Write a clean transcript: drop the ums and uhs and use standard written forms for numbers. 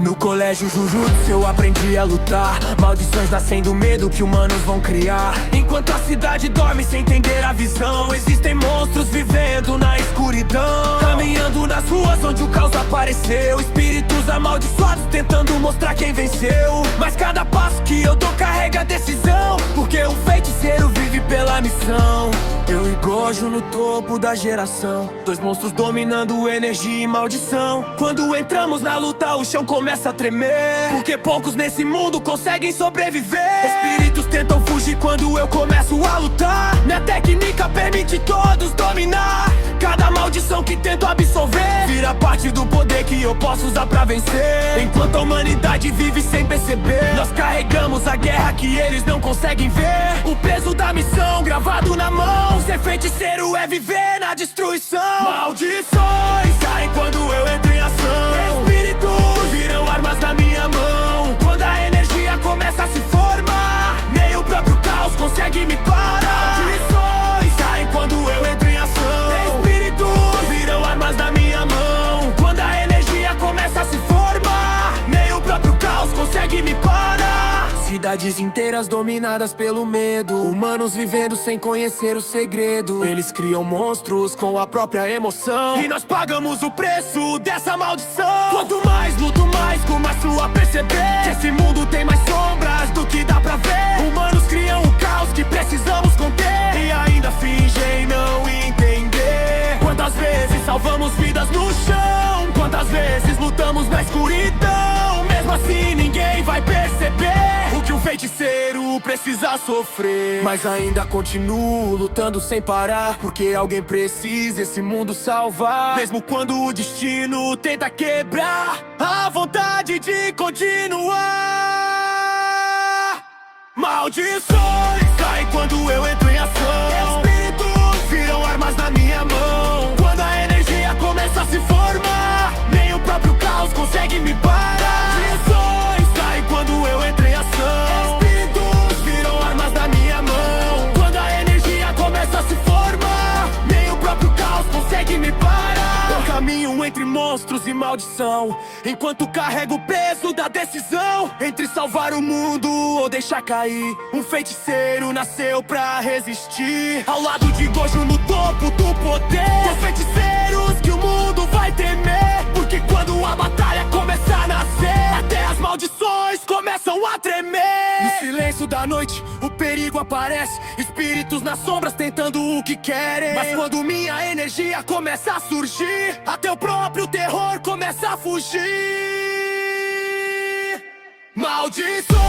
No colégio Jujutsu eu aprendi a lutar. Maldições nascem do medo que humanos vão criar. Enquanto a cidade dorme sem entender a visão, existem monstros vivendo na escuridão, caminhando nas ruas onde o caos apareceu. Espíritos amaldiçoados tentando mostrar quem venceu. Mas cada passo que eu dou carrega decisão, porque o feiticeiro vive pela missão. Eu e Gojo no topo da geração, dois monstros dominando energia e maldição. Quando entramos na luta o chão começa a tremer, porque poucos nesse mundo conseguem sobreviver. Espíritos tentam fugir quando eu começo a lutar. Minha técnica permite todos dominar. Cada maldição que tento absorver vira parte do poder que eu posso usar pra vencer. Enquanto a humanidade vive sem perceber, nós carregamos a guerra que eles não conseguem ver. O peso da missão gravado na mão, ser feiticeiro é viver na destruição. Maldições caem quando eu entro em ação. Espíritos viram armas na minha mão. Quando a energia começa a se formar, nem o próprio caos consegue me parar. Maldições caem quando eu entro em ação. Espíritos viram armas na minha mão. Quando a energia começa a se formar, nem o próprio caos consegue me parar. Cidades inteiras dominadas pelo medo, humanos vivendo sem conhecer o segredo. Eles criam monstros com a própria emoção, e nós pagamos o preço dessa maldição. Quanto mais luto, mais começo a perceber que esse mundo tem mais sombras do que dá pra ver. Humanos criam o caos que precisamos conter, e ainda fingem não entender. Quantas vezes salvamos vidas no chão, quantas vezes lutamos na escuridão. Mesmo assim ninguém vai perceber o que um feiticeiro precisa sofrer. Mas ainda continuo lutando sem parar, porque alguém precisa esse mundo salvar. Mesmo quando o destino tenta quebrar a vontade de continuar. Maldições caem quando eu entro em ação. Espíritos viram armas na minha mão. Quando a energia começa a se formar, nem o próprio caos consegue me parar. Maldições caem quando eu entro em ação. Espíritos viram armas na minha mão. Quando a energia começa a se formar, nem o próprio caos consegue me parar. Eu caminho entre monstros e maldição, enquanto carrego o peso da decisão entre salvar o mundo ou deixar cair. Um feiticeiro nasceu pra resistir, ao lado de Gojo no topo do poder. Os feiticeiros que o mundo vai temer, porque quando a batalha começar a nascer, até as maldições começam a tremer. No silêncio da noite o perigo aparece, espíritos nas sombras tentando o que querem. Mas quando minha energia começa a surgir, até o próprio terror começa a fugir. Maldições